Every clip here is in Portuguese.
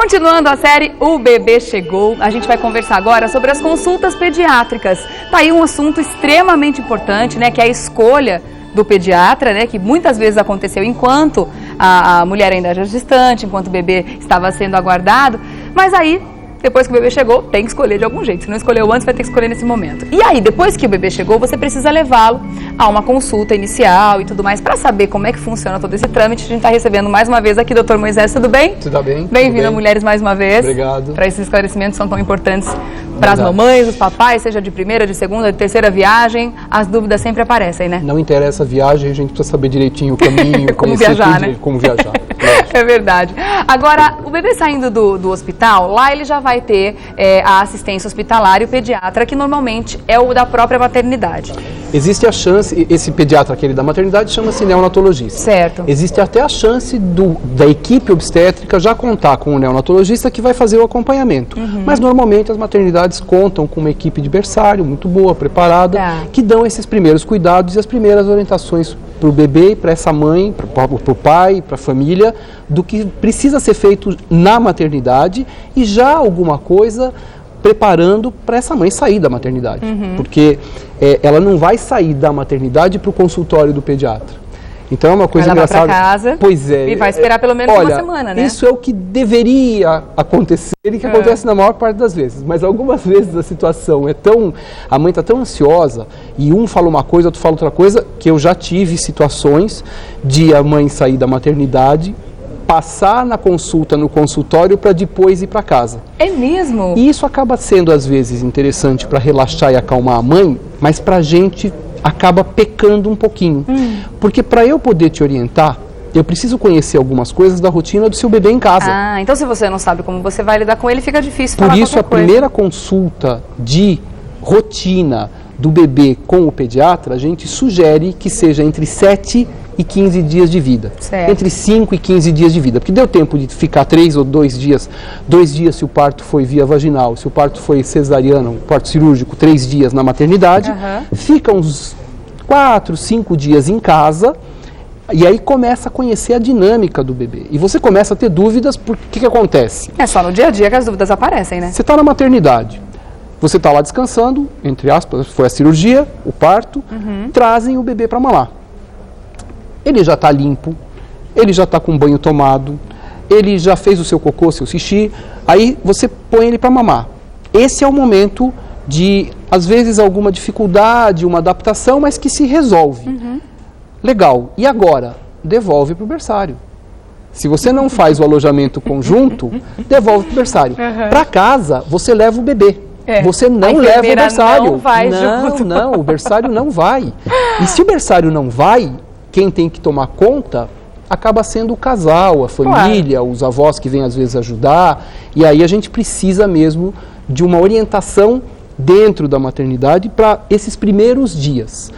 Continuando a série O Bebê Chegou, a gente vai conversar agora sobre as consultas pediátricas. Tá aí um assunto extremamente importante, né, que é a escolha do pediatra, né, que muitas vezes aconteceu enquanto a mulher ainda era gestante, enquanto o bebê estava sendo aguardado, mas aí, depois que o bebê chegou, tem que escolher de algum jeito. Se não escolheu antes, vai ter que escolher nesse momento. E aí, depois que o bebê chegou, você precisa levá-lo a uma consulta inicial e tudo mais, para saber como é que funciona todo esse trâmite. A gente está recebendo mais uma vez aqui, Dr. Moisés, tudo bem? Tudo bem. Bem-vindo a Mulheres mais uma vez. Obrigado. Para esses esclarecimentos que são tão importantes para as mamães, os papais, seja de primeira, de segunda, de terceira viagem, as dúvidas sempre aparecem, né? Não interessa a viagem, a gente precisa saber direitinho o caminho, como viajar, tudo, né? Como viajar. É verdade. Agora, o bebê saindo do hospital, lá ele já vai ter a assistência hospitalar e o pediatra, que normalmente é o da própria maternidade. Existe a chance, esse pediatra, aquele da maternidade, chama-se neonatologista. Certo. Existe até a chance da equipe obstétrica já contar com um neonatologista que vai fazer o acompanhamento. Mas normalmente as maternidades contam com uma equipe de berçário muito boa, preparada, que dão esses primeiros cuidados e as primeiras orientações para o bebê e para essa mãe, para o pai, para a família, do que precisa ser feito na maternidade e já alguma coisa preparando para essa mãe sair da maternidade. Porque ela não vai sair da maternidade para o consultório do pediatra. Então é uma coisa engraçada. Vai para casa. Pois é. E vai esperar pelo menos uma semana, né? Isso é o que deveria acontecer e que acontece na maior parte das vezes. Mas algumas vezes a situação é tão... A mãe está tão ansiosa e um fala uma coisa, outro fala outra coisa, que eu já tive situações de a mãe sair da maternidade, passar na consulta, no consultório, para depois ir para casa. É mesmo? E isso acaba sendo, às vezes, interessante para relaxar e acalmar a mãe, mas para a gente acaba pecando um pouquinho. Porque para eu poder te orientar, eu preciso conhecer algumas coisas da rotina do seu bebê em casa. Ah, então se você não sabe como você vai lidar com ele, fica difícil falar Por isso, qualquer coisa. Primeira consulta de rotina do bebê com o pediatra, a gente sugere que seja entre 7 e 15 dias de vida. Certo. Entre 5 e 15 dias de vida. Porque deu tempo de ficar 3 ou 2 dias. 2 dias se o parto foi via vaginal, se o parto foi cesariano, parto cirúrgico, 3 dias na maternidade. Fica uns 4, 5 dias em casa. E aí começa a conhecer a dinâmica do bebê. E você começa a ter dúvidas, porque o que acontece? É só no dia a dia que as dúvidas aparecem, né? Você está na maternidade. Você está lá descansando, entre aspas, foi a cirurgia, o parto, trazem o bebê para mamar. Ele já está limpo, ele já está com banho tomado, ele já fez o seu cocô, seu xixi, aí você põe ele para mamar. Esse é o momento de, às vezes, alguma dificuldade, uma adaptação, mas que se resolve. Legal. E agora? Devolve para o berçário. Se você não faz o alojamento conjunto, devolve para o berçário. Para casa, você leva o bebê. Você não leva o berçário. Não vai junto. Não, o berçário não vai. E se o berçário não vai, quem tem que tomar conta acaba sendo o casal, a família, os avós que vêm às vezes ajudar. E aí a gente precisa mesmo de uma orientação dentro da maternidade para esses primeiros dias.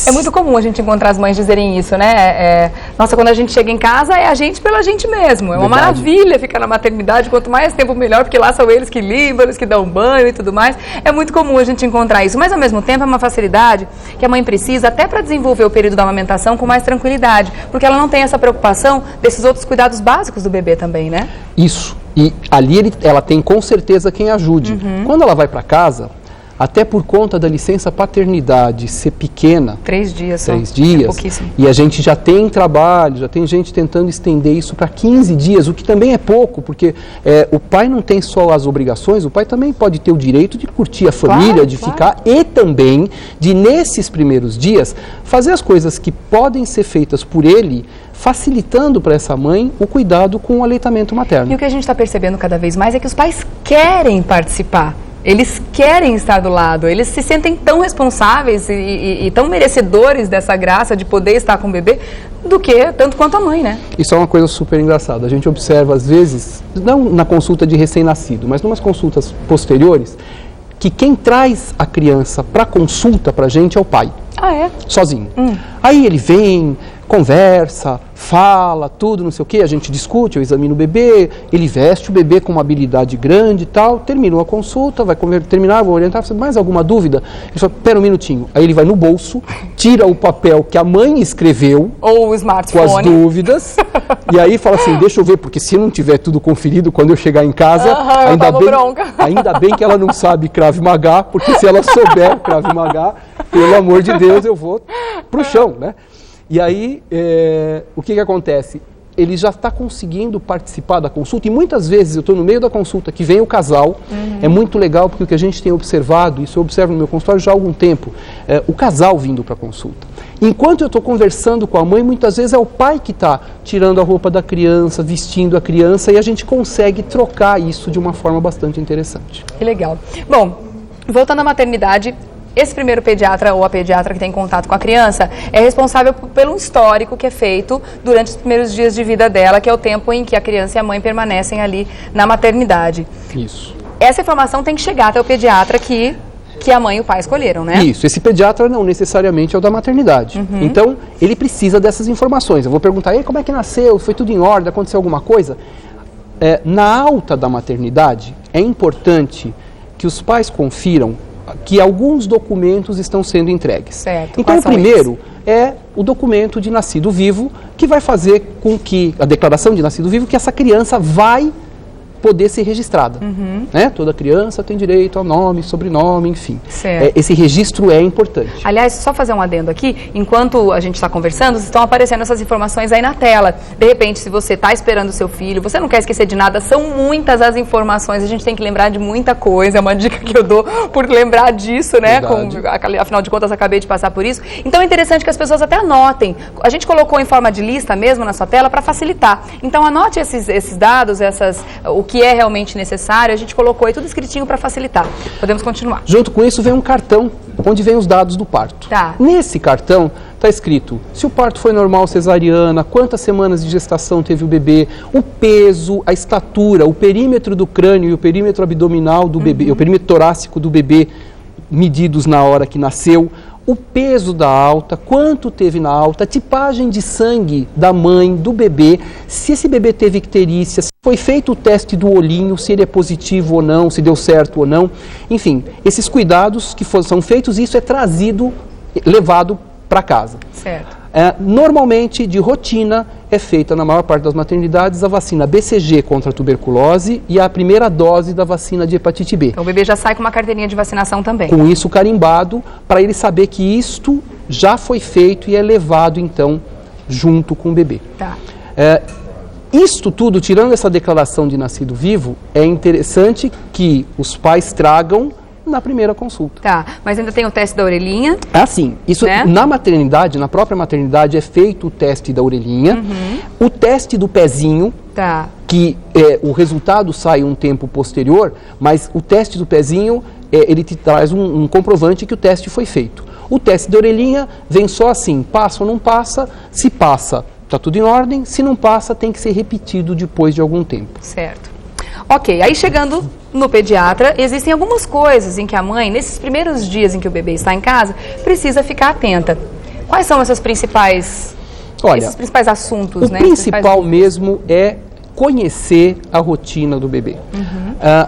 É muito comum a gente encontrar as mães dizerem isso, né? Nossa, quando a gente chega em casa, é a gente pela gente mesmo. É uma maravilha ficar na maternidade, quanto mais tempo melhor, porque lá são eles que limpam, eles que dão banho e tudo mais. É muito comum a gente encontrar isso, mas ao mesmo tempo é uma facilidade que a mãe precisa até para desenvolver o período da amamentação com mais tranquilidade, porque ela não tem essa preocupação desses outros cuidados básicos do bebê também, né? Isso. E ali ela tem com certeza quem ajude. Quando ela vai para casa, até por conta da licença paternidade ser pequena, 3 dias só. 3 dias, é pouquíssimo. E a gente já tem trabalho, já tem gente tentando estender isso para 15 dias, o que também é pouco, porque o pai não tem só as obrigações, o pai também pode ter o direito de curtir a família, ficar, e também de, nesses primeiros dias, fazer as coisas que podem ser feitas por ele, facilitando para essa mãe o cuidado com o aleitamento materno. E o que a gente está percebendo cada vez mais é que os pais querem participar. Eles querem estar do lado, eles se sentem tão responsáveis e tão merecedores dessa graça de poder estar com o bebê, do que tanto quanto a mãe, né? Isso é uma coisa super engraçada. A gente observa, às vezes, não na consulta de recém-nascido, mas em umas consultas posteriores, que quem traz a criança para consulta para a gente é o pai. Ah, é? Sozinho. Aí ele vem conversa, fala, tudo, não sei o que, a gente discute, eu examino o bebê, ele veste o bebê com uma habilidade grande e tal, terminou a consulta, vai terminar, vou orientar, mais alguma dúvida? Ele fala, pera um minutinho, aí ele vai no bolso, tira o papel que a mãe escreveu, ou o smartphone, com as dúvidas, e aí fala assim, deixa eu ver, porque se não tiver tudo conferido, quando eu chegar em casa, ainda bem que ela não sabe Krav Maga, porque se ela souber Krav Maga, pelo amor de Deus, eu vou pro chão, né? E aí, o que acontece? Ele já está conseguindo participar da consulta e muitas vezes eu estou no meio da consulta que vem o casal, é muito legal porque o que a gente tem observado, isso eu observo no meu consultório já há algum tempo, o casal vindo para a consulta. Enquanto eu estou conversando com a mãe, muitas vezes é o pai que está tirando a roupa da criança, vestindo a criança e a gente consegue trocar isso de uma forma bastante interessante. Que legal. Bom, voltando à maternidade, esse primeiro pediatra ou a pediatra que tem contato com a criança é responsável pelo histórico que é feito durante os primeiros dias de vida dela, que é o tempo em que a criança e a mãe permanecem ali na maternidade. Isso. Essa informação tem que chegar até o pediatra que a mãe e o pai escolheram, né? Isso. Esse pediatra não necessariamente é o da maternidade. Então, ele precisa dessas informações. Eu vou perguntar, como é que nasceu? Foi tudo em ordem? Aconteceu alguma coisa? Na alta da maternidade, é importante que os pais confiram que alguns documentos estão sendo entregues. Certo. Então, o primeiro é o documento de nascido vivo, que vai fazer com que, a declaração de nascido vivo, que essa criança vai poder ser registrada. Né? Toda criança tem direito ao nome, sobrenome, enfim. Esse registro é importante. Aliás, só fazer um adendo aqui, enquanto a gente está conversando, estão aparecendo essas informações aí na tela. De repente, se você está esperando o seu filho, você não quer esquecer de nada, são muitas as informações, a gente tem que lembrar de muita coisa, é uma dica que eu dou por lembrar disso, né? Afinal de contas, acabei de passar por isso. Então é interessante que as pessoas até anotem. A gente colocou em forma de lista mesmo na sua tela para facilitar. Então anote esses dados, o que é realmente necessário, a gente colocou aí tudo escritinho para facilitar. Podemos continuar. Junto com isso vem um cartão, onde vem os dados do parto. Tá. Nesse cartão está escrito se o parto foi normal, cesariana, quantas semanas de gestação teve o bebê, o peso, a estatura, o perímetro do crânio e o perímetro abdominal do bebê, o perímetro torácico do bebê, medidos na hora que nasceu, o peso da alta, quanto teve na alta, a tipagem de sangue da mãe, do bebê, se esse bebê teve icterícia, se foi feito o teste do olhinho, se ele é positivo ou não, se deu certo ou não. Enfim, esses cuidados que são feitos, isso é levado para casa. Certo. Normalmente, de rotina, é feita na maior parte das maternidades a vacina BCG contra a tuberculose e a primeira dose da vacina de hepatite B. Então o bebê já sai com uma carteirinha de vacinação também. Com isso carimbado, para ele saber que isto já foi feito e é levado, então, junto com o bebê. Tá. Isto tudo, tirando essa declaração de nascido vivo, é interessante que os pais tragam na primeira consulta. Tá, mas ainda tem o teste da orelhinha. Sim, isso, né? Na maternidade, na própria maternidade, é feito o teste da orelhinha, o teste do pezinho, que o resultado sai um tempo posterior, mas o teste do pezinho, ele te traz um comprovante que o teste foi feito. O teste da orelhinha vem só assim, passa ou não passa, se passa, está tudo em ordem, se não passa, tem que ser repetido depois de algum tempo. Certo. Ok, aí chegando no pediatra, existem algumas coisas em que a mãe, nesses primeiros dias em que o bebê está em casa, precisa ficar atenta. Quais são esses principais assuntos? O principal mesmo é conhecer a rotina do bebê.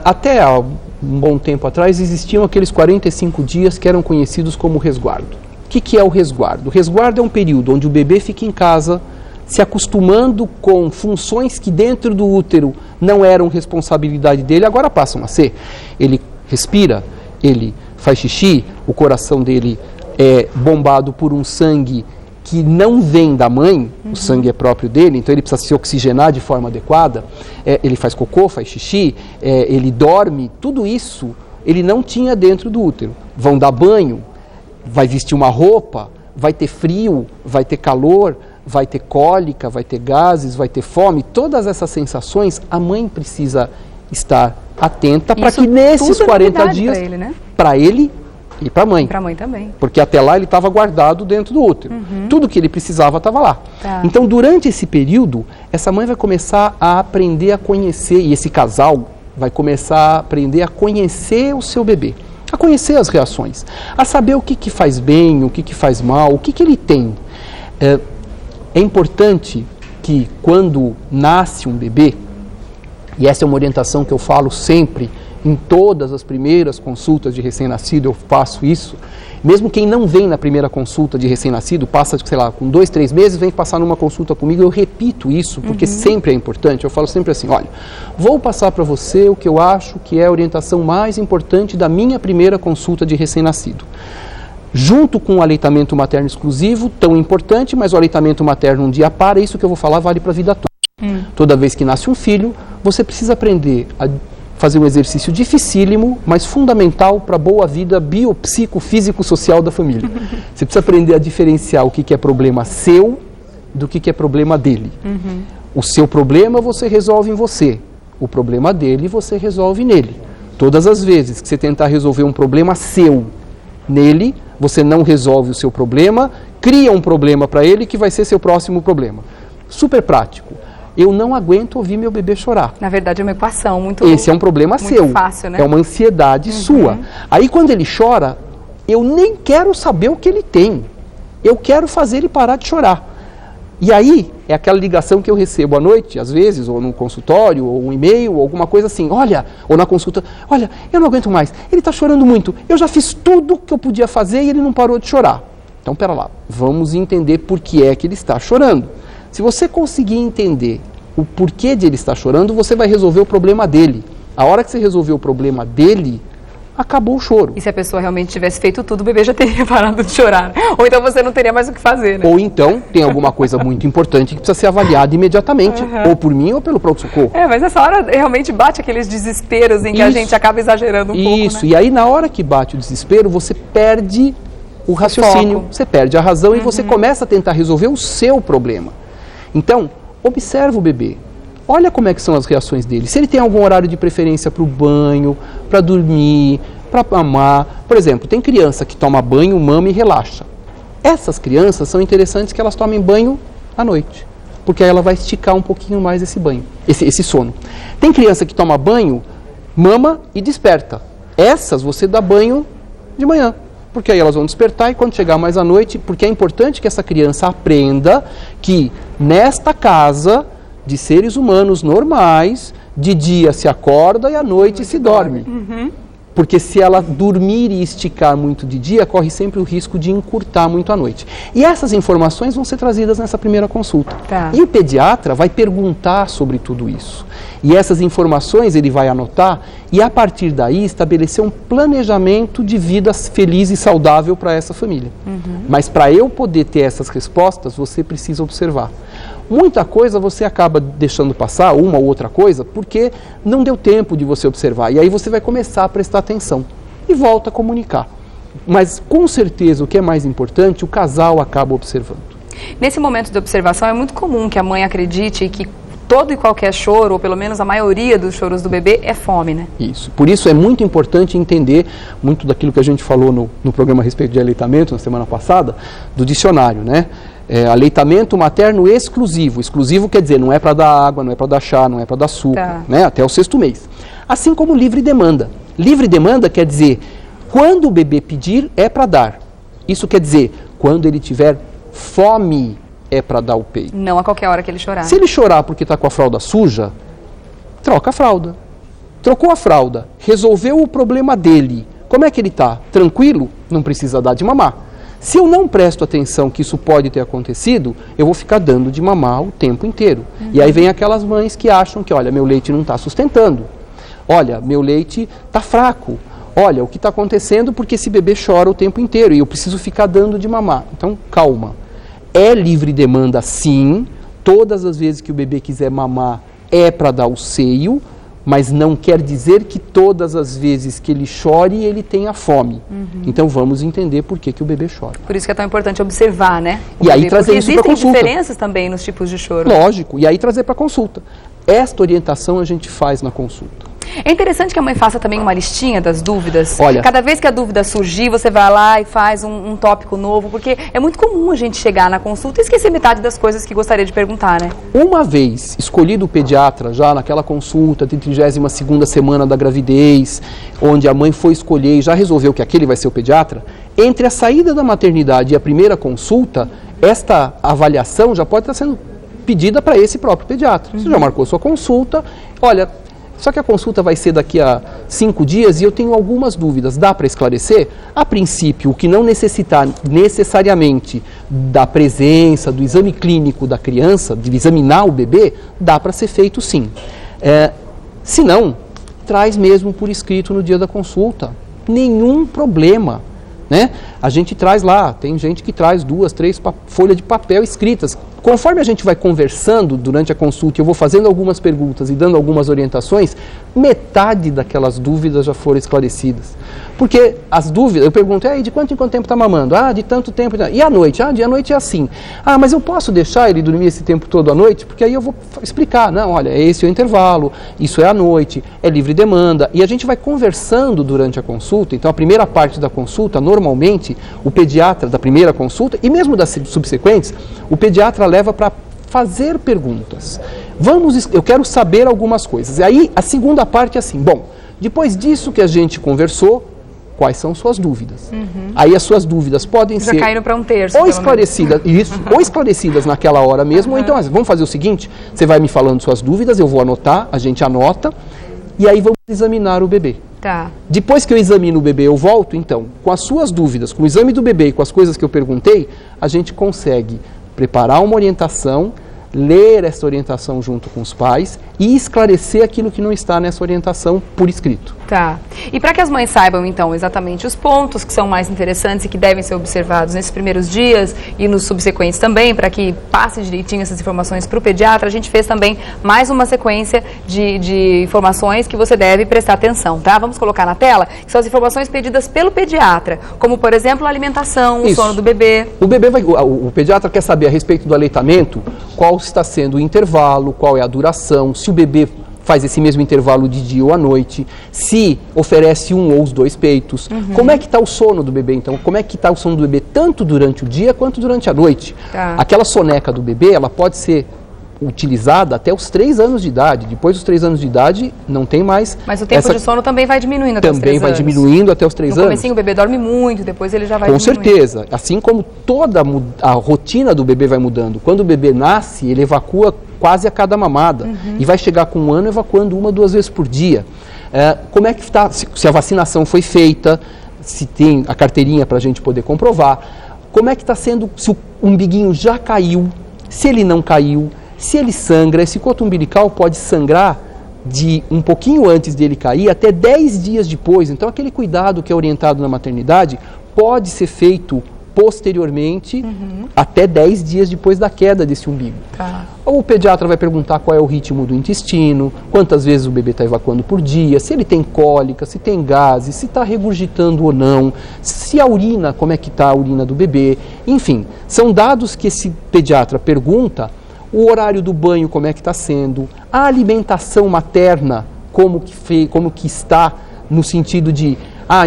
Até há um bom tempo atrás existiam aqueles 45 dias que eram conhecidos como resguardo. O que é o resguardo? O resguardo é um período onde o bebê fica em casa, se acostumando com funções que dentro do útero não eram responsabilidade dele, agora passam a ser. Ele respira, ele faz xixi, o coração dele é bombado por um sangue que não vem da mãe, o sangue é próprio dele, então ele precisa se oxigenar de forma adequada, ele faz cocô, faz xixi, ele dorme, tudo isso ele não tinha dentro do útero. Vão dar banho, vai vestir uma roupa, vai ter frio, vai ter calor, vai ter cólica, vai ter gases, vai ter fome, todas essas sensações, a mãe precisa estar atenta para que nesses 40 dias, para ele e para a mãe. Para a mãe também. Porque até lá ele estava guardado dentro do útero. Tudo que ele precisava estava lá. Então, durante esse período, essa mãe vai começar a aprender a conhecer, e esse casal vai começar a aprender a conhecer o seu bebê, a conhecer as reações, a saber o que faz bem, o que faz mal, o que ele tem. É importante que quando nasce um bebê, e essa é uma orientação que eu falo sempre, em todas as primeiras consultas de recém-nascido eu faço isso, mesmo quem não vem na primeira consulta de recém-nascido, passa, sei lá, com 2, 3 meses, vem passar numa consulta comigo, eu repito isso, porque sempre é importante, eu falo sempre assim, olha, vou passar para você o que eu acho que é a orientação mais importante da minha primeira consulta de recém-nascido. Junto com o aleitamento materno exclusivo, tão importante, mas o aleitamento materno um dia para, isso que eu vou falar vale para a vida toda. Toda vez que nasce um filho, você precisa aprender a fazer um exercício dificílimo, mas fundamental para a boa vida biopsico-físico-social da família. Você precisa aprender a diferenciar o que é problema seu do que é problema dele. O seu problema você resolve em você, o problema dele você resolve nele. Todas as vezes que você tentar resolver um problema seu nele, você não resolve o seu problema, cria um problema para ele que vai ser seu próximo problema. Super prático. Eu não aguento ouvir meu bebê chorar. Na verdade é uma equação muito Esse é um problema seu. Fácil, né? É uma ansiedade sua. Aí quando ele chora, eu nem quero saber o que ele tem. Eu quero fazer ele parar de chorar. E aí é aquela ligação que eu recebo à noite, às vezes, ou no consultório, ou um e-mail, ou alguma coisa assim. Olha, ou na consulta, olha, eu não aguento mais. Ele está chorando muito. Eu já fiz tudo que eu podia fazer e ele não parou de chorar. Então, pera lá. Vamos entender por que é que ele está chorando. Se você conseguir entender o porquê de ele estar chorando, você vai resolver o problema dele. A hora que você resolver o problema dele, acabou o choro. E se a pessoa realmente tivesse feito tudo, o bebê já teria parado de chorar. Ou então você não teria mais o que fazer, né? Ou então tem alguma coisa muito importante que precisa ser avaliada imediatamente. Ou por mim ou pelo pronto-socorro. Mas nessa hora realmente bate aqueles desesperos em que a gente acaba exagerando um pouco, Isso, né? E aí na hora que bate o desespero, você perde o raciocínio, você perde a razão e você começa a tentar resolver o seu problema. Então, observa o bebê. Olha como é que são as reações dele. Se ele tem algum horário de preferência para o banho, para dormir, para mamar. Por exemplo, tem criança que toma banho, mama e relaxa. Essas crianças são interessantes que elas tomem banho à noite, porque aí ela vai esticar um pouquinho mais esse banho, esse sono. Tem criança que toma banho, mama e desperta. Essas você dá banho de manhã, porque aí elas vão despertar e quando chegar mais à noite, porque é importante que essa criança aprenda que nesta casa de seres humanos normais, de dia se acorda e à noite se dorme. Porque se ela dormir e esticar muito de dia, corre sempre o risco de encurtar muito à noite. E essas informações vão ser trazidas nessa primeira consulta. E o pediatra vai perguntar sobre tudo isso. E essas informações ele vai anotar e a partir daí estabelecer um planejamento de vida feliz e saudável para essa família. Mas para eu poder ter essas respostas, você precisa observar. Muita coisa você acaba deixando passar, uma ou outra coisa, porque não deu tempo de você observar. E aí você vai começar a prestar atenção e volta a comunicar. Mas com certeza o que é mais importante, o casal acaba observando. Nesse momento de observação é muito comum que a mãe acredite que todo e qualquer choro, ou pelo menos a maioria dos choros do bebê, é fome, né? Isso. Por isso é muito importante entender muito daquilo que a gente falou no programa a respeito de aleitamento na semana passada, do dicionário, né? Aleitamento materno exclusivo. Exclusivo quer dizer, não é para dar água, não é para dar chá, não é para dar suco, né? Até o 6º mês. Assim como livre demanda. Livre demanda quer dizer, quando o bebê pedir, é para dar. Isso quer dizer, quando ele tiver fome, é para dar o peito. Não a qualquer hora que ele chorar. Se ele chorar porque está com a fralda suja, troca a fralda. Trocou a fralda, resolveu o problema dele. Como é que ele está? Tranquilo? Não precisa dar de mamar. Se eu não presto atenção que isso pode ter acontecido, eu vou ficar dando de mamar o tempo inteiro. E aí vem aquelas mães que acham que, olha, meu leite não está sustentando. Olha, meu leite está fraco. Olha, o que está acontecendo porque esse bebê chora o tempo inteiro e eu preciso ficar dando de mamar. Então, calma. É livre demanda sim, todas as vezes que o bebê quiser mamar é para dar o seio, mas não quer dizer que todas as vezes que ele chore, ele tenha fome. Então vamos entender por que o bebê chora. Por isso que é tão importante observar, né? E aí trazer isso para consulta. Existem diferenças também nos tipos de choro. Lógico, e aí trazer para consulta. Esta orientação a gente faz na consulta. É interessante que a mãe faça também uma listinha das dúvidas. Olha, cada vez que a dúvida surgir, você vai lá e faz um tópico novo, porque é muito comum a gente chegar na consulta e esquecer metade das coisas que gostaria de perguntar, né? Uma vez escolhido o pediatra, já naquela consulta de 32ª semana da gravidez, onde a mãe foi escolher e já resolveu que aquele vai ser o pediatra, entre a saída da maternidade e a primeira consulta, esta avaliação já pode estar sendo pedida para esse próprio pediatra. Você já marcou sua consulta, olha, só que a consulta vai ser daqui a 5 dias e eu tenho algumas dúvidas, dá para esclarecer? A princípio, o que não necessitar necessariamente da presença, do exame clínico da criança, de examinar o bebê, dá para ser feito sim. Se não, traz mesmo por escrito no dia da consulta, nenhum problema. Né? A gente traz lá, tem gente que traz 2, 3 folhas de papel escritas. Conforme a gente vai conversando durante a consulta, eu vou fazendo algumas perguntas e dando algumas orientações, metade daquelas dúvidas já foram esclarecidas. Porque as dúvidas, eu pergunto, de quanto em quanto tempo está mamando? De tanto tempo. E à noite? À noite é assim. Mas eu posso deixar ele dormir esse tempo todo à noite? Porque aí eu vou explicar. Não, olha, esse é o intervalo, isso é à noite, é livre demanda. E a gente vai conversando durante a consulta. Então, a primeira parte da consulta, normalmente, o pediatra da primeira consulta, e mesmo das subsequentes, o pediatra leva para fazer perguntas. Eu quero saber algumas coisas. E aí, a segunda parte é assim, bom, depois disso que a gente conversou, quais são suas dúvidas? Aí as suas dúvidas podem ser... Já caíram para um terço. Ou esclarecidas, ou esclarecidas naquela hora mesmo, ou então, vamos fazer o seguinte, você vai me falando suas dúvidas, eu vou anotar, a gente anota, e aí vamos examinar o bebê. Tá. Depois que eu examino o bebê, eu volto, então, com as suas dúvidas, com o exame do bebê e com as coisas que eu perguntei, a gente consegue preparar uma orientação, ler essa orientação junto com os pais e esclarecer aquilo que não está nessa orientação por escrito. Tá. E para que as mães saibam, então, exatamente os pontos que são mais interessantes e que devem ser observados nesses primeiros dias e nos subsequentes também, para que passe direitinho essas informações para o pediatra, a gente fez também mais uma sequência de informações que você deve prestar atenção, tá? Vamos colocar na tela, que são as informações pedidas pelo pediatra, como, por exemplo, a alimentação, o sono do bebê. O pediatra quer saber a respeito do aleitamento, qual está sendo o intervalo, qual é a duração, se o bebê faz esse mesmo intervalo de dia ou à noite, se oferece um ou os 2 peitos, como é que está o sono do bebê, então, como é que está o sono do bebê tanto durante o dia quanto durante a noite. Tá. Aquela soneca do bebê, ela pode ser utilizada até os 3 anos de idade, depois dos 3 anos de idade não tem mais... Mas o tempo de sono também vai diminuindo até os 3 anos. Também vai diminuindo até os 3 anos. No comecinho o bebê dorme muito, depois ele já vai diminuindo. Com certeza, assim como toda a rotina do bebê vai mudando. Quando o bebê nasce, ele evacua quase a cada mamada e vai chegar com 1 ano evacuando 1 ou 2 vezes por dia. Como é que está, se a vacinação foi feita, se tem a carteirinha para a gente poder comprovar, como é que está sendo, se o umbiguinho já caiu, se ele não caiu, se ele sangra, esse coto umbilical pode sangrar de um pouquinho antes dele cair até 10 dias depois. Então, aquele cuidado que é orientado na maternidade pode ser feito posteriormente, até 10 dias depois da queda desse umbigo. Tá. O pediatra vai perguntar qual é o ritmo do intestino, quantas vezes o bebê está evacuando por dia, se ele tem cólica, se tem gases, se está regurgitando ou não, se a urina, como é que está a urina do bebê. Enfim, são dados que esse pediatra pergunta. O horário do banho, como é que está sendo, a alimentação materna, como que está, no sentido de,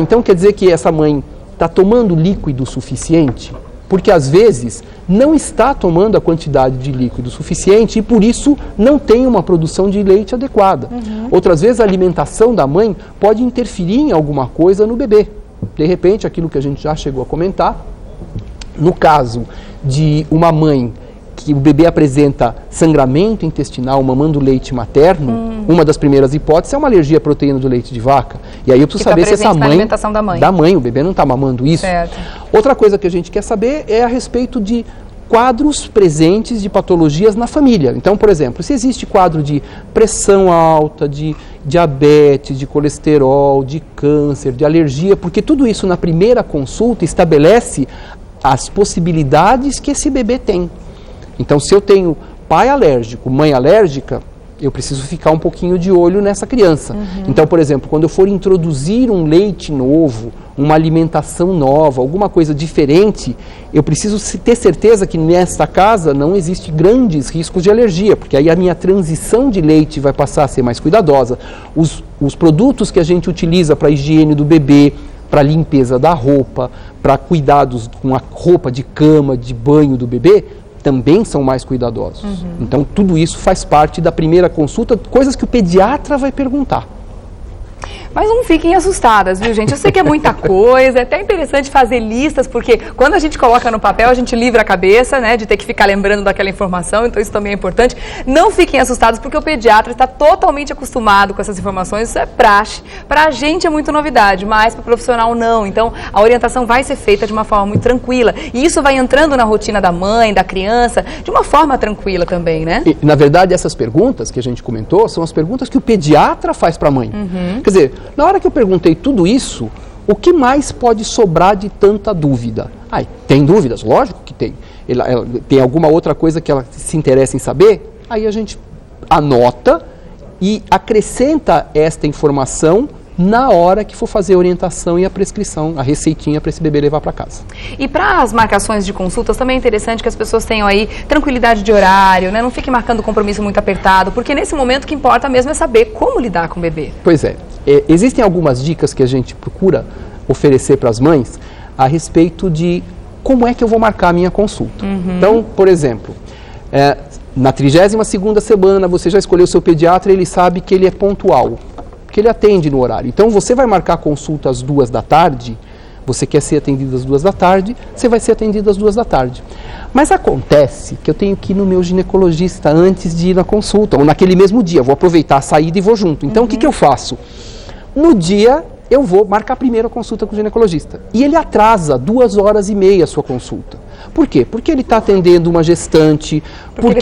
então quer dizer que essa mãe está tomando líquido suficiente? Porque às vezes não está tomando a quantidade de líquido suficiente e por isso não tem uma produção de leite adequada. Outras vezes a alimentação da mãe pode interferir em alguma coisa no bebê. De repente, aquilo que a gente já chegou a comentar, no caso de uma mãe que o bebê apresenta sangramento intestinal mamando leite materno, uma das primeiras hipóteses é uma alergia à proteína do leite de vaca. E aí eu preciso saber se essa mãe... alimentação da mãe. O bebê não está mamando isso. Certo. Outra coisa que a gente quer saber é a respeito de quadros presentes de patologias na família. Então, por exemplo, se existe quadro de pressão alta, de diabetes, de colesterol, de câncer, de alergia, porque tudo isso na primeira consulta estabelece as possibilidades que esse bebê tem. Então, se eu tenho pai alérgico, mãe alérgica, eu preciso ficar um pouquinho de olho nessa criança. Então, por exemplo, quando eu for introduzir um leite novo, uma alimentação nova, alguma coisa diferente, eu preciso ter certeza que nesta casa não existe grandes riscos de alergia, porque aí a minha transição de leite vai passar a ser mais cuidadosa. Os produtos que a gente utiliza para a higiene do bebê, para a limpeza da roupa, para cuidados com a roupa de cama, de banho do bebê, também são mais cuidadosos. Então, tudo isso faz parte da primeira consulta, coisas que o pediatra vai perguntar. Mas não fiquem assustadas, viu, gente? Eu sei que é muita coisa, é até interessante fazer listas, porque quando a gente coloca no papel, a gente livra a cabeça, né, de ter que ficar lembrando daquela informação, então isso também é importante. Não fiquem assustados, porque o pediatra está totalmente acostumado com essas informações, isso é praxe. Para a gente é muito novidade, mas para o profissional não. Então, a orientação vai ser feita de uma forma muito tranquila. E isso vai entrando na rotina da mãe, da criança, de uma forma tranquila também, né? E, na verdade, essas perguntas que a gente comentou são as perguntas que o pediatra faz para a mãe. Quer dizer, na hora que eu perguntei tudo isso, o que mais pode sobrar de tanta dúvida? Tem dúvidas? Lógico que tem. Ela tem alguma outra coisa que ela se interessa em saber? Aí a gente anota e acrescenta esta informação na hora que for fazer a orientação e a prescrição, a receitinha para esse bebê levar para casa. E para as marcações de consultas, também é interessante que as pessoas tenham aí tranquilidade de horário, né? Não fiquem marcando compromisso muito apertado, porque nesse momento o que importa mesmo é saber como lidar com o bebê. Pois é. Existem algumas dicas que a gente procura oferecer para as mães a respeito de como é que eu vou marcar a minha consulta. Então, por exemplo, na 32ª semana você já escolheu o seu pediatra e ele sabe que ele é pontual, que ele atende no horário. Então, você vai marcar a consulta às 2 da tarde, você quer ser atendido às 2 da tarde, você vai ser atendido às 2 da tarde. Mas acontece que eu tenho que ir no meu ginecologista antes de ir na consulta, ou naquele mesmo dia, vou aproveitar a saída e vou junto. Então, o que eu faço? No dia, eu vou marcar primeiro a consulta com o ginecologista. E ele atrasa 2h30 a sua consulta. Por quê? Porque ele está atendendo uma gestante, porque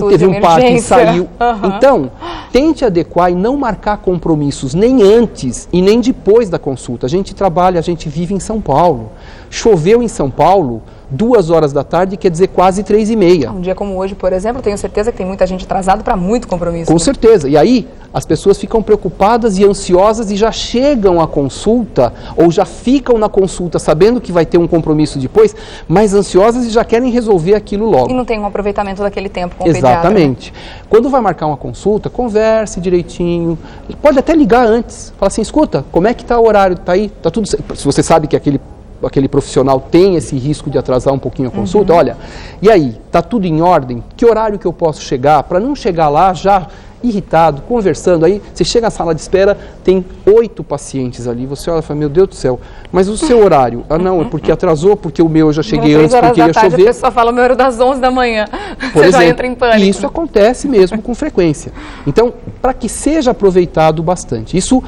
teve um parto e saiu. Então, tente adequar e não marcar compromissos nem antes e nem depois da consulta. A gente trabalha, a gente vive em São Paulo. Choveu em São Paulo, 2 horas da tarde, quer dizer quase 3h30. Um dia como hoje, por exemplo, tenho certeza que tem muita gente atrasada para muito compromisso. Com certeza. E aí, as pessoas ficam preocupadas e ansiosas e já chegam à consulta, ou já ficam na consulta sabendo que vai ter um compromisso depois, mas ansiosas e já querem resolver aquilo logo. E não tem um aproveitamento daquele tempo com o pediatra. Exatamente. Quando vai marcar uma consulta, converse direitinho. Pode até ligar antes. Fala assim, escuta, como é que está o horário? Está aí? Está tudo certo. Se você sabe que aquele profissional tem esse risco de atrasar um pouquinho a consulta, olha, e aí, está tudo em ordem? Que horário que eu posso chegar? Para não chegar lá já irritado, conversando, aí você chega na sala de espera, tem 8 pacientes ali, você olha e fala, meu Deus do céu, mas o seu horário? Não, é porque atrasou, porque o meu eu já cheguei antes, porque ia chover. A pessoa fala, o meu era das 11 da manhã, você já entra em pânico. E isso acontece mesmo com frequência. Então, para que seja aproveitado bastante, isso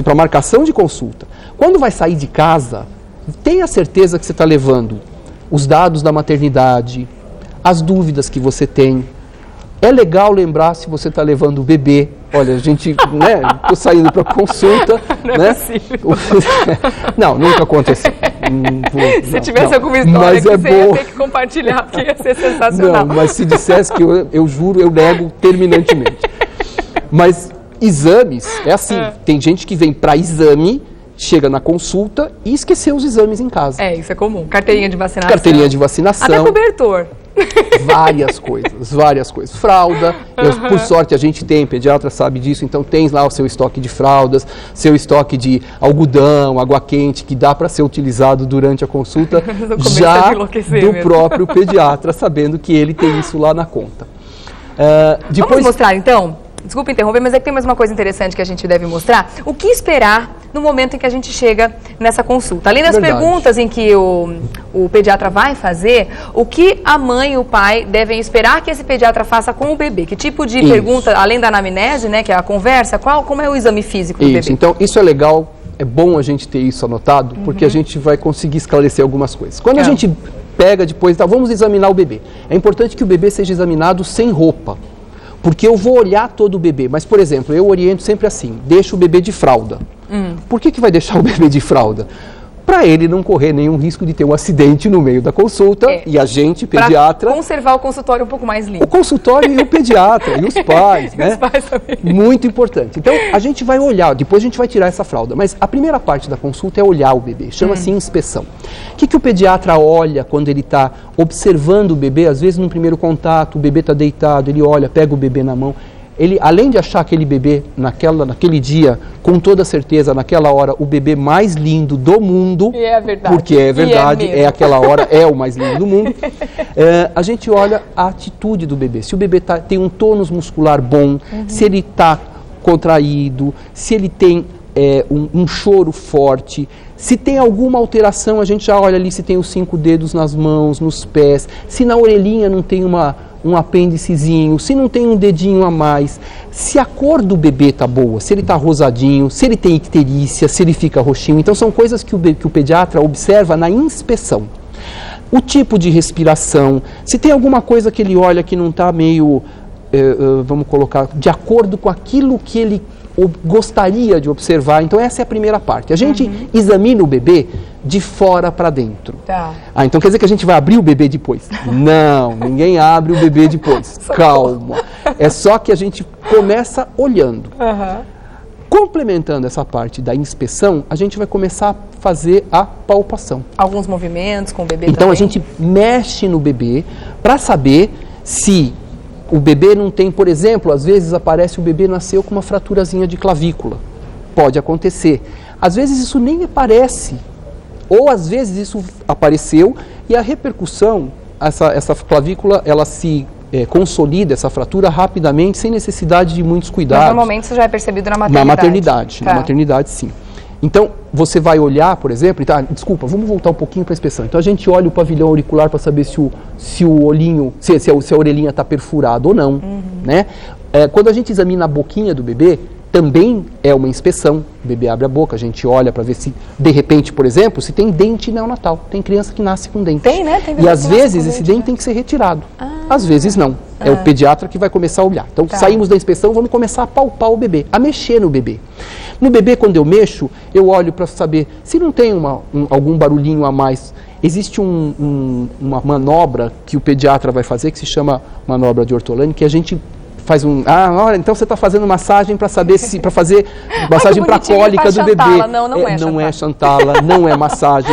para marcação de consulta. Quando vai sair de casa, tenha certeza que você está levando os dados da maternidade, as dúvidas que você tem. É legal lembrar se você está levando o bebê. Olha, a gente, né, estou saindo para consulta. Não né? É possível. Não, nunca aconteceu. Se tivesse alguma história que você ia ter que compartilhar, porque ia ser sensacional. Não, mas se dissesse que eu juro, eu nego terminantemente. Mas exames, é assim, tem gente que vem para exame, chega na consulta e esqueceu os exames em casa. Isso é comum. Carteirinha de vacinação. Carteirinha de vacinação. Até cobertor. Várias coisas. Fralda, por sorte a gente tem, pediatra sabe disso, então tem lá o seu estoque de fraldas, seu estoque de algodão, água quente, que dá para ser utilizado durante a consulta, já do próprio pediatra, sabendo que ele tem isso lá na conta. Vamos mostrar então? Desculpa interromper, mas é que tem mais uma coisa interessante que a gente deve mostrar. O que esperar no momento em que a gente chega nessa consulta? Além das perguntas em que o pediatra vai fazer, o que a mãe e o pai devem esperar que esse pediatra faça com o bebê? Que tipo de pergunta, além da anamnese, né, que é a conversa, como é o exame físico do bebê? Então, isso é legal, é bom a gente ter isso anotado, porque a gente vai conseguir esclarecer algumas coisas. Quando a gente pega depois, vamos examinar o bebê. É importante que o bebê seja examinado sem roupa. Porque eu vou olhar todo o bebê, mas, por exemplo, eu oriento sempre assim, deixa o bebê de fralda. Por que vai deixar o bebê de fralda? Para ele não correr nenhum risco de ter um acidente no meio da consulta e a gente, pediatra... Para conservar o consultório um pouco mais limpo. O consultório e o pediatra, e os pais, né? Os pais também. Muito importante. Então, a gente vai olhar, depois a gente vai tirar essa fralda, mas a primeira parte da consulta é olhar o bebê, chama-se inspeção. O que o pediatra olha quando ele está observando o bebê? Às vezes, num primeiro contato, o bebê está deitado, ele olha, pega o bebê na mão. Ele, além de achar aquele bebê, naquele dia, com toda certeza, naquela hora, o bebê mais lindo do mundo, e é verdade. Porque é verdade, aquela hora, é o mais lindo do mundo, a gente olha a atitude do bebê. Se o bebê tem um tônus muscular bom, se ele está contraído, se ele tem um choro forte, se tem alguma alteração, a gente já olha ali se tem os 5 dedos nas mãos, nos pés, se na orelhinha não tem um apêndicezinho, se não tem um dedinho a mais, se a cor do bebê está boa, se ele está rosadinho, se ele tem icterícia, se ele fica roxinho. Então são coisas que o pediatra observa na inspeção. O tipo de respiração, se tem alguma coisa que ele olha que não está meio, vamos colocar, de acordo com aquilo que ele gostaria de observar. Então essa é a primeira parte. A gente examina o bebê de fora para dentro. Tá. Então quer dizer que a gente vai abrir o bebê depois? Não, ninguém abre o bebê depois. Calma. É só que a gente começa olhando. Complementando essa parte da inspeção, a gente vai começar a fazer a palpação. Alguns movimentos com o bebê então também? A gente mexe no bebê para saber se o bebê não tem, por exemplo, às vezes aparece o bebê nasceu com uma fraturazinha de clavícula. Pode acontecer. Às vezes isso nem aparece. Ou às vezes isso apareceu e a repercussão, essa clavícula, ela se consolida, essa fratura, rapidamente, sem necessidade de muitos cuidados. Mas normalmente isso já é percebido na maternidade. Na maternidade, na maternidade sim. Então, você vai olhar, por exemplo, desculpa, vamos voltar um pouquinho para a inspeção. Então, a gente olha o pavilhão auricular para saber se o olhinho, se a orelhinha está perfurada ou não, né? Quando a gente examina a boquinha do bebê, também é uma inspeção. O bebê abre a boca, a gente olha para ver se, de repente, por exemplo, se tem dente neonatal. Tem criança que nasce com dente. Tem, né? Tem e às vezes esse dente tem que ser retirado. Às vezes não. É o pediatra que vai começar a olhar. Então, saímos da inspeção, vamos começar a palpar o bebê, a mexer no bebê. No bebê, quando eu mexo, eu olho para saber se não tem algum barulhinho a mais. Existe uma manobra que o pediatra vai fazer, que se chama manobra de Ortolani, que a gente faz olha, então você está fazendo massagem para saber se, para fazer massagem para a cólica do bebê. Não é Xantala, não é massagem,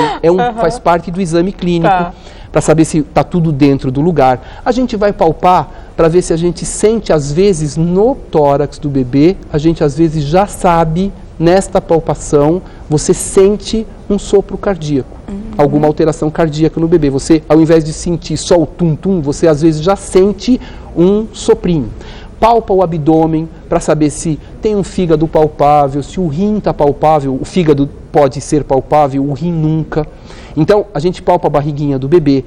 faz parte do exame clínico. Para saber se está tudo dentro do lugar. A gente vai palpar para ver se a gente sente, às vezes, no tórax do bebê, a gente às vezes já sabe, nesta palpação, você sente um sopro cardíaco, alguma alteração cardíaca no bebê. Você, ao invés de sentir só o tum-tum, você às vezes já sente um soprinho. Palpa o abdômen para saber se tem um fígado palpável, se o rim está palpável, o fígado pode ser palpável, o rim nunca. Então, a gente palpa a barriguinha do bebê,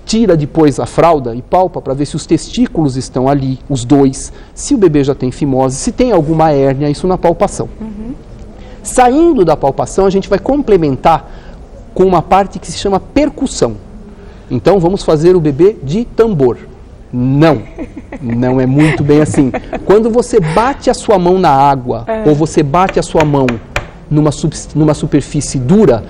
tira depois a fralda e palpa para ver se os testículos estão ali, os dois, se o bebê já tem fimose, se tem alguma hérnia, isso na palpação. Saindo da palpação, a gente vai complementar com uma parte que se chama percussão. Então, vamos fazer o bebê de tambor. Não é muito bem assim. Quando você bate a sua mão na água, ou você bate a sua mão numa superfície dura,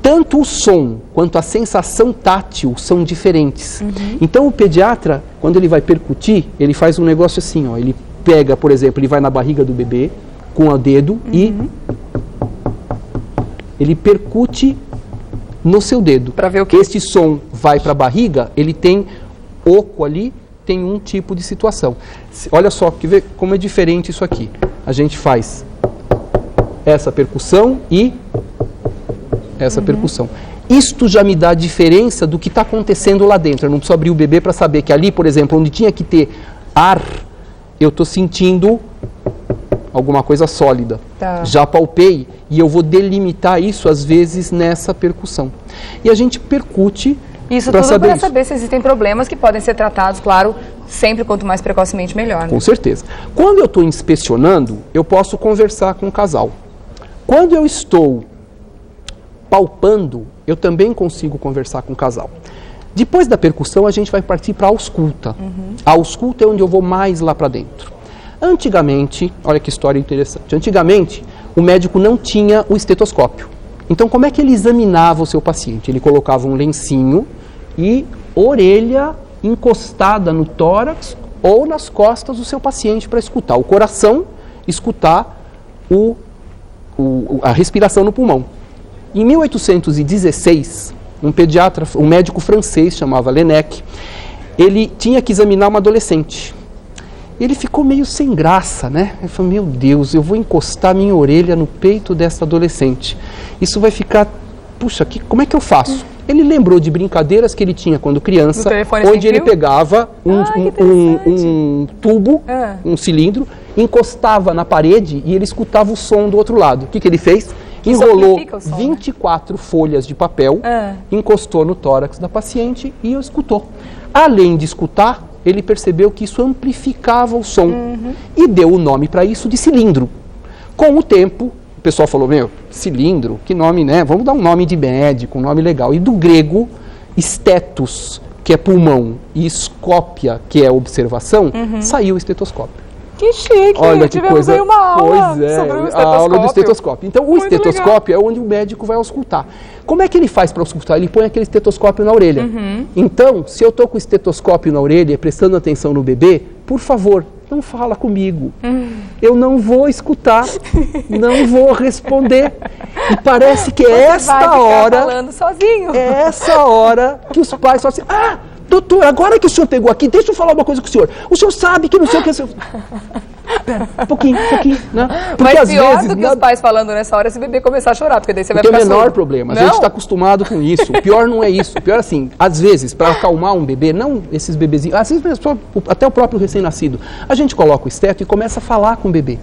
tanto o som quanto a sensação tátil são diferentes. Então o pediatra, quando ele vai percutir, ele faz um negócio assim, ó, ele pega, por exemplo, ele vai na barriga do bebê com o dedo e ele percute no seu dedo. Para ver o que este som vai para a barriga, ele tem oco ali, tem um tipo de situação. Olha só, que vê como é diferente isso aqui. A gente faz essa percussão e essa percussão. Isto já me dá a diferença do que está acontecendo lá dentro. Eu não preciso abrir o bebê para saber que ali, por exemplo, onde tinha que ter ar, eu estou sentindo alguma coisa sólida. Já palpei e eu vou delimitar isso, às vezes, nessa percussão. E a gente percute. Isso tudo para saber se existem problemas que podem ser tratados, claro, sempre quanto mais precocemente melhor. Né? Com certeza. Quando eu estou inspecionando, eu posso conversar com o casal. Quando eu estou palpando, eu também consigo conversar com o casal. Depois da percussão, a gente vai partir para a ausculta. A ausculta é onde eu vou mais lá para dentro. Antigamente, olha que história interessante, antigamente o médico não tinha o estetoscópio. Então, como é que ele examinava o seu paciente? Ele colocava um lencinho e orelha encostada no tórax ou nas costas do seu paciente para escutar o coração, escutar a respiração no pulmão. Em 1816, um médico francês, chamava Laennec, ele tinha que examinar uma adolescente. Ele ficou meio sem graça, né? Ele falou, meu Deus, eu vou encostar minha orelha no peito dessa adolescente. Isso vai ficar, puxa, como é que eu faço? Ele lembrou de brincadeiras que ele tinha quando criança, onde ele pegava um tubo, um cilindro, encostava na parede e ele escutava o som do outro lado. O que ele fez? Enrolou 24 folhas de papel, encostou no tórax da paciente e escutou. Além de escutar, ele percebeu que isso amplificava o som e deu o nome para isso de cilindro. Com o tempo, o pessoal falou, cilindro, que nome, né? Vamos dar um nome de médico, um nome legal. E do grego, estetos, que é pulmão, e escópia, que é observação, saiu o estetoscópio. Que chique! Olha que coisa. Aí uma aula sobre o estetoscópio. A aula do estetoscópio. Então, o estetoscópio é onde o médico vai auscultar. Como é que ele faz para auscultar? Ele põe aquele estetoscópio na orelha. Então, se eu estou com o estetoscópio na orelha, prestando atenção no bebê, por favor, não fala comigo. Eu não vou escutar, não vou responder. E parece que é esta hora... falando sozinho. É essa hora que os pais falam assim, doutor, agora que o senhor pegou aqui, deixa eu falar uma coisa com o senhor. O senhor sabe que não sei o que... Pera, um pouquinho, né? Porque mas às pior vezes, do que os pais falando nessa hora, se o bebê começar a chorar, porque daí você vai ficar Não tem o menor surdo. problema, a Não? gente está acostumado com isso. O pior não é isso, o pior assim, às vezes, para acalmar um bebê, não esses bebezinhos, às vezes até o próprio recém-nascido, a gente coloca o esteto e começa a falar com o bebê,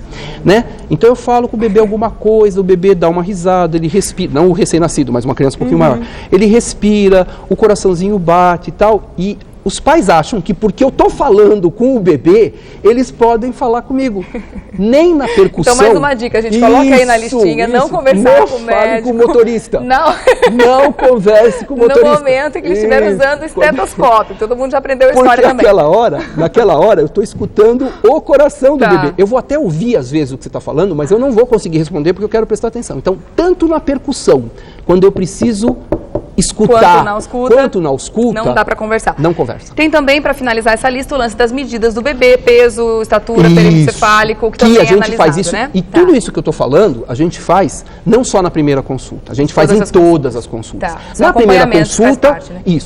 né? Então eu falo com o bebê alguma coisa, o bebê dá uma risada, ele respira, não o recém-nascido, mas uma criança um pouquinho maior, ele respira, o coraçãozinho bate e tal, e os pais acham que porque eu estou falando com o bebê, eles podem falar comigo. Nem na percussão. Então, mais uma dica, a gente coloca aí na listinha, não conversar com o médico. Não fale com o motorista. Não converse com o motorista. No momento em que ele estiver usando o estetoscópio. Todo mundo já aprendeu a porque história também. Naquela hora, eu estou escutando o coração do bebê. Eu vou até ouvir, às vezes, o que você está falando, mas eu não vou conseguir responder porque eu quero prestar atenção. Então, tanto na percussão, quando eu preciso escutar, quanto na ausculta, não dá para conversar. Não conversa. Tem também, para finalizar essa lista, o lance das medidas do bebê, peso, estatura, perímetro cefálico, que também a é gente analisado, faz isso, né? e tudo isso que eu estou falando, a gente faz não só na primeira consulta, a gente faz em todas as consultas. Na primeira consulta,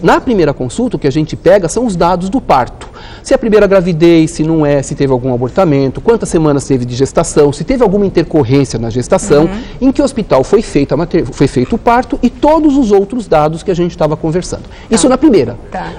na primeira consulta, o que a gente pega são os dados do parto. Se é a primeira gravidez, se não é, se teve algum abortamento, quantas semanas teve de gestação, se teve alguma intercorrência na gestação, em que hospital foi feito o parto e todos os outros dados que a gente estava conversando. Isso na primeira.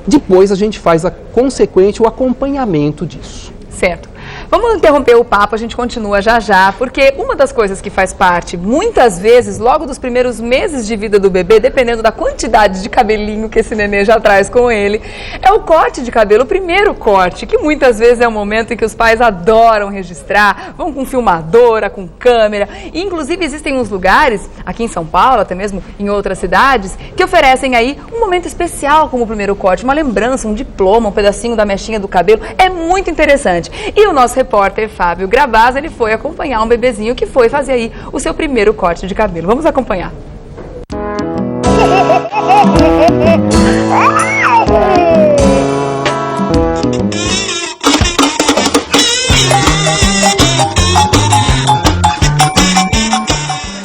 Depois a gente faz o acompanhamento disso. Certo. Vamos interromper o papo, a gente continua já já, porque uma das coisas que faz parte, muitas vezes, logo dos primeiros meses de vida do bebê, dependendo da quantidade de cabelinho que esse nenê já traz com ele, é o corte de cabelo, o primeiro corte, que muitas vezes é um momento em que os pais adoram registrar, vão com filmadora, com câmera, e inclusive existem uns lugares, aqui em São Paulo, até mesmo em outras cidades, que oferecem aí um momento especial como o primeiro corte, uma lembrança, um diploma, um pedacinho da mechinha do cabelo, é muito interessante. E o nosso repórter Fábio Gravaz, ele foi acompanhar um bebezinho que foi fazer aí o seu primeiro corte de cabelo. Vamos acompanhar.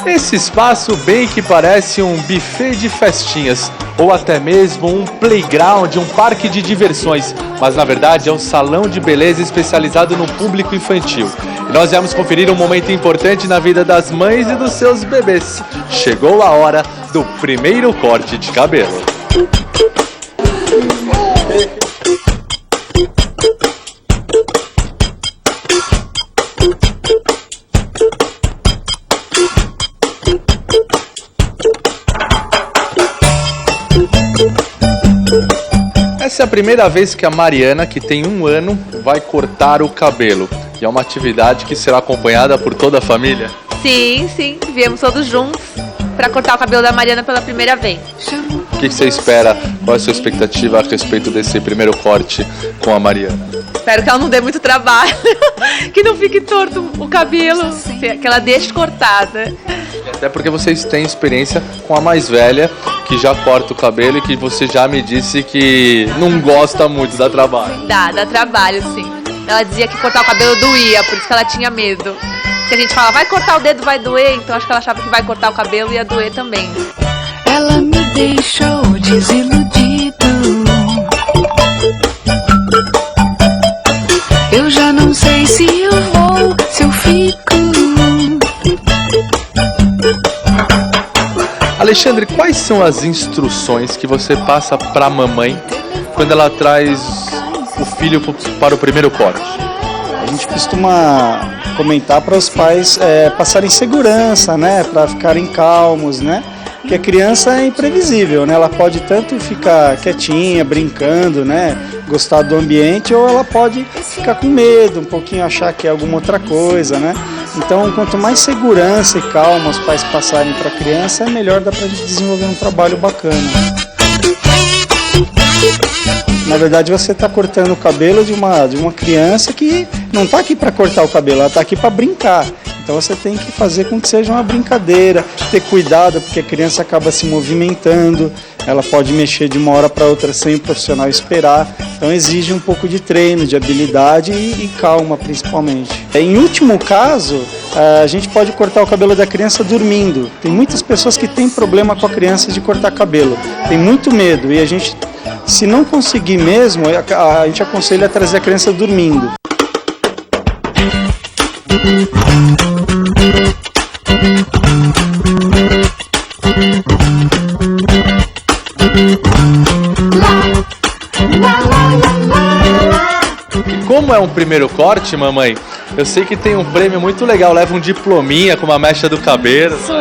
Esse espaço bem que parece um buffet de festinhas, ou até mesmo um playground, um parque de diversões, mas na verdade é um salão de beleza especializado no público infantil. E nós viemos conferir um momento importante na vida das mães e dos seus bebês. Chegou a hora do primeiro corte de cabelo. Essa é a primeira vez que a Mariana, que tem 1 ano, vai cortar o cabelo. E é uma atividade que será acompanhada por toda a família? Sim, viemos todos juntos para cortar o cabelo da Mariana pela primeira vez. O que você espera? Qual é a sua expectativa a respeito desse primeiro corte com a Mariana? Espero que ela não dê muito trabalho, que não fique torto o cabelo, que ela deixe cortada. Até porque vocês têm experiência com a mais velha, que já corta o cabelo e que você já me disse que não gosta muito, dá trabalho. Dá trabalho, sim. Ela dizia que cortar o cabelo doía, por isso que ela tinha medo. Porque a gente fala, vai cortar o dedo, vai doer, então acho que ela achava que vai cortar o cabelo e ia doer também. Ela me deixou desiludido. Eu já não sei se eu vou, se eu fico. Alexandre, quais são as instruções que você passa para a mamãe quando ela traz o filho para o primeiro corte? A gente costuma comentar para os pais passarem segurança, né? Para ficarem calmos, né? Porque a criança é imprevisível, né? Ela pode tanto ficar quietinha, brincando, né? Gostar do ambiente, ou ela pode ficar com medo, um pouquinho achar que é alguma outra coisa, né? Então, quanto mais segurança e calma os pais passarem para a criança, melhor dá para a gente desenvolver um trabalho bacana. Na verdade, você está cortando o cabelo de uma criança que não está aqui para cortar o cabelo, ela está aqui para brincar. Então você tem que fazer com que seja uma brincadeira, ter cuidado, porque a criança acaba se movimentando, ela pode mexer de uma hora para outra sem o profissional esperar. Então exige um pouco de treino, de habilidade e calma, principalmente. Em último caso, a gente pode cortar o cabelo da criança dormindo. Tem muitas pessoas que têm problema com a criança de cortar cabelo, tem muito medo, e a gente, se não conseguir mesmo, a gente aconselha a trazer a criança dormindo. E como é um primeiro corte, mamãe, eu sei que tem um prêmio muito legal, leva um diplominha com uma mecha do cabelo. Isso,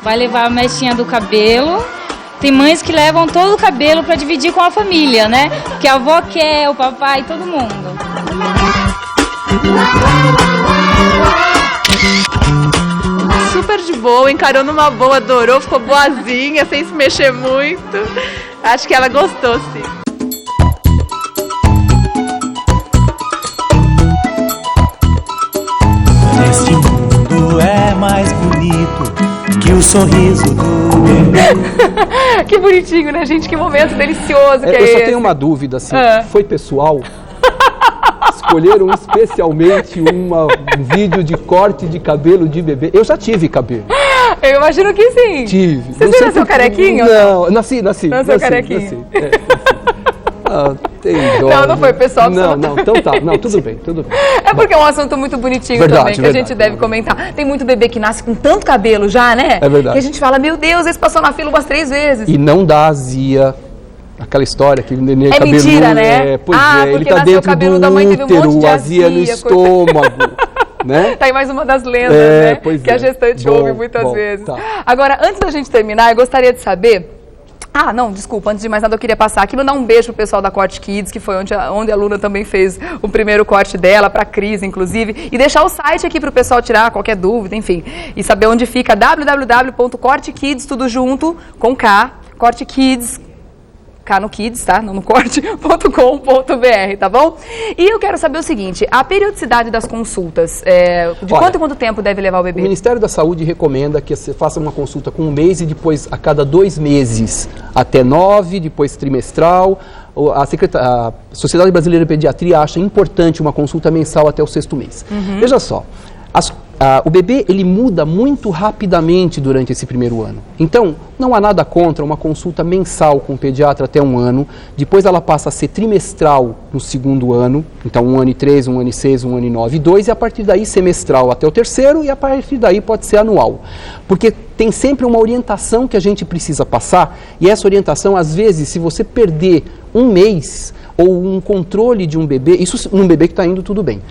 vai levar a mechinha do cabelo. Tem mães que levam todo o cabelo para dividir com a família, né? Porque a avó quer, o papai, todo mundo. Super de boa, encarou numa boa, adorou, ficou boazinha, sem se mexer muito. Acho que ela gostou, sim. Nesse mundo é mais bonito que o sorriso do bebê. Que bonitinho, né, gente? Que momento delicioso que é Eu esse. só tenho uma dúvida, assim, foi pessoal? Escolheram especialmente um vídeo de corte de cabelo de bebê? Eu já tive cabelo. Eu imagino que sim. Tive. Você nasceu carequinho? Não, nasci. Nasceu carequinho. Tem dó. Não foi pessoal. Não, então tá. Não, tudo bem. É porque é um assunto muito bonitinho também, que a gente deve comentar. Tem muito bebê que nasce com tanto cabelo já, né? É verdade. Que a gente fala, meu Deus, esse passou na fila umas 3 vezes. E não dá azia. Aquela história que o neném é cabeludo, mentira, né? Ele tá dentro do útero, azia no estômago, né? Tá aí mais uma das lendas, né? Que a gestante ouve muitas vezes. Tá. Agora, antes da gente terminar, eu gostaria de saber... desculpa, antes de mais nada eu queria passar aqui, mandar um beijo pro pessoal da Corte Kids, que foi onde a Luna também fez o primeiro corte dela, pra Cris, inclusive, e deixar o site aqui pro pessoal tirar qualquer dúvida, enfim, e saber onde fica, www.cortekids, tudo junto, com K, Corte Kids, K no Kids, tá? Não no corte.com.br, tá bom? E eu quero saber o seguinte, a periodicidade das consultas, de quanto em quanto tempo deve levar o bebê? O Ministério da Saúde recomenda que você faça uma consulta com 1 mês e depois a cada 2 meses, até 9, depois trimestral. A Sociedade Brasileira de Pediatria acha importante uma consulta mensal até o 6º mês. Veja só, o bebê ele muda muito rapidamente durante esse primeiro ano. Então, não há nada contra uma consulta mensal com o pediatra até 1 ano. Depois ela passa a ser trimestral no 2º ano. Então, 1 ano e 3, 1 ano e 6, 1 ano e 9 e 2. E a partir daí semestral até o 3º e a partir daí pode ser anual. Porque tem sempre uma orientação que a gente precisa passar. E essa orientação, às vezes, se você perder 1 mês... ou um controle de um bebê, isso num bebê que está indo tudo bem.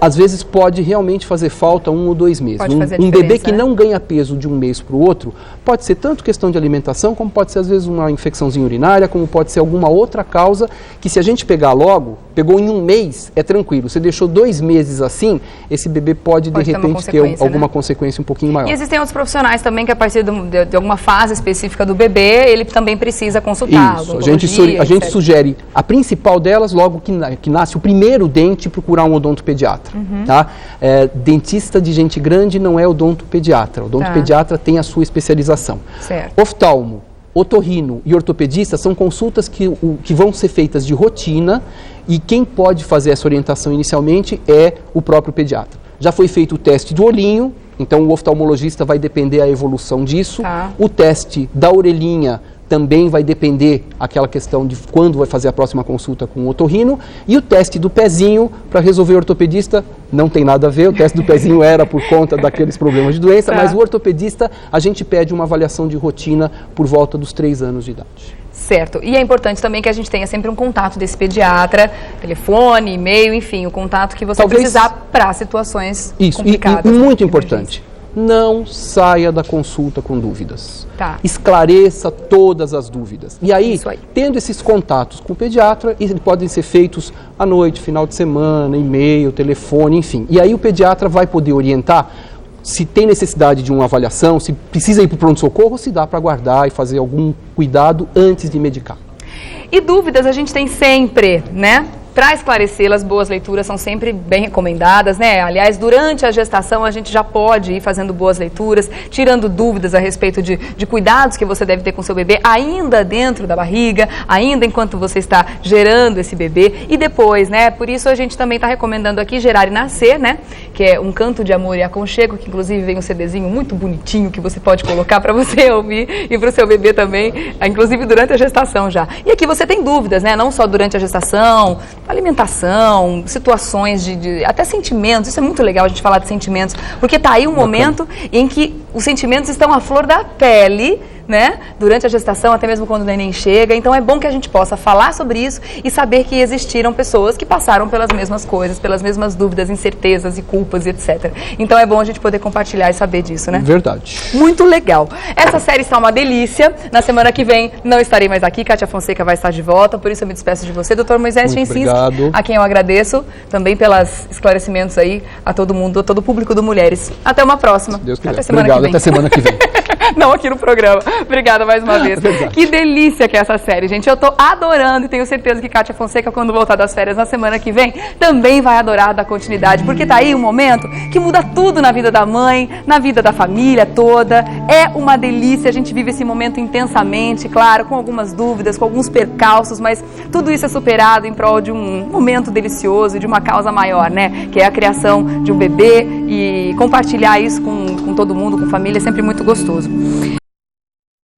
Às vezes pode realmente fazer falta 1 ou 2 meses. Um bebê que não ganha peso de 1 mês para o outro, pode ser tanto questão de alimentação, como pode ser às vezes uma infecçãozinha urinária, como pode ser alguma outra causa, que se a gente pegar logo, pegou em 1 mês, é tranquilo. Você deixou 2 meses assim, esse bebê pode de repente ter alguma consequência um pouquinho maior. E existem outros profissionais também que a partir de alguma fase específica do bebê, ele também precisa consultar. Isso, a gente sugere a principal delas, logo que nasce o primeiro dente, procurar um odontopediatra. Tá? Dentista de gente grande não é odontopediatra. O odontopediatra tem a sua especialização. Certo. Oftalmo, otorrino e ortopedista são consultas que vão ser feitas de rotina e quem pode fazer essa orientação inicialmente é o próprio pediatra. Já foi feito o teste do olhinho, então o oftalmologista vai depender a evolução disso. O teste da orelhinha também vai depender aquela questão de quando vai fazer a próxima consulta com o otorrino. E o teste do pezinho, para resolver o ortopedista, não tem nada a ver, o teste do pezinho era por conta daqueles problemas de doença, mas o ortopedista, a gente pede uma avaliação de rotina por volta dos 3 anos de idade. Certo. E é importante também que a gente tenha sempre um contato desse pediatra, telefone, e-mail, enfim, o contato que você precisar para situações complicadas. Isso, e muito importante, não saia da consulta com dúvidas. Tá. Esclareça todas as dúvidas. E aí, tendo esses contatos com o pediatra, eles podem ser feitos à noite, final de semana, e-mail, telefone, enfim. E aí o pediatra vai poder orientar se tem necessidade de uma avaliação, se precisa ir para o pronto-socorro, se dá para aguardar e fazer algum cuidado antes de medicar. E dúvidas a gente tem sempre, né? Para esclarecê-las, boas leituras são sempre bem recomendadas, né? Aliás, durante a gestação a gente já pode ir fazendo boas leituras, tirando dúvidas a respeito de cuidados que você deve ter com seu bebê, ainda dentro da barriga, ainda enquanto você está gerando esse bebê e depois, né? Por isso a gente também está recomendando aqui Gerar e Nascer, né? Que é um canto de amor e aconchego, que inclusive vem um CDzinho muito bonitinho que você pode colocar para você ouvir e para o seu bebê também, inclusive durante a gestação já. E aqui você tem dúvidas, né? Não só durante a gestação, alimentação, situações até sentimentos. Isso é muito legal a gente falar de sentimentos, porque tá aí um momento em que os sentimentos estão à flor da pele, né? Durante a gestação, até mesmo quando o neném chega. Então é bom que a gente possa falar sobre isso e saber que existiram pessoas que passaram pelas mesmas coisas, pelas mesmas dúvidas, incertezas e culpas e etc. Então é bom a gente poder compartilhar e saber disso, né? Verdade. Muito legal. Essa série está uma delícia. Na semana que vem não estarei mais aqui, Kátia Fonseca vai estar de volta, por isso eu me despeço de você, Dr. Moisés Chensinski, a quem eu agradeço também pelos esclarecimentos aí a todo mundo, a todo o público do Mulheres. Até uma próxima. Deus quiser. Até semana Obrigado, que vem. até semana que vem. Não aqui no programa. Obrigada mais uma vez. Que delícia que é essa série, gente. Eu tô adorando e tenho certeza que Kátia Fonseca, quando voltar das férias na semana que vem, também vai adorar dar continuidade, porque tá aí um momento que muda tudo na vida da mãe, na vida da família toda. É uma delícia, a gente vive esse momento intensamente, claro, com algumas dúvidas, com alguns percalços, mas tudo isso é superado em prol de um momento delicioso e de uma causa maior, né? Que é a criação de um bebê, e compartilhar isso com todo mundo, com família, é sempre muito gostoso.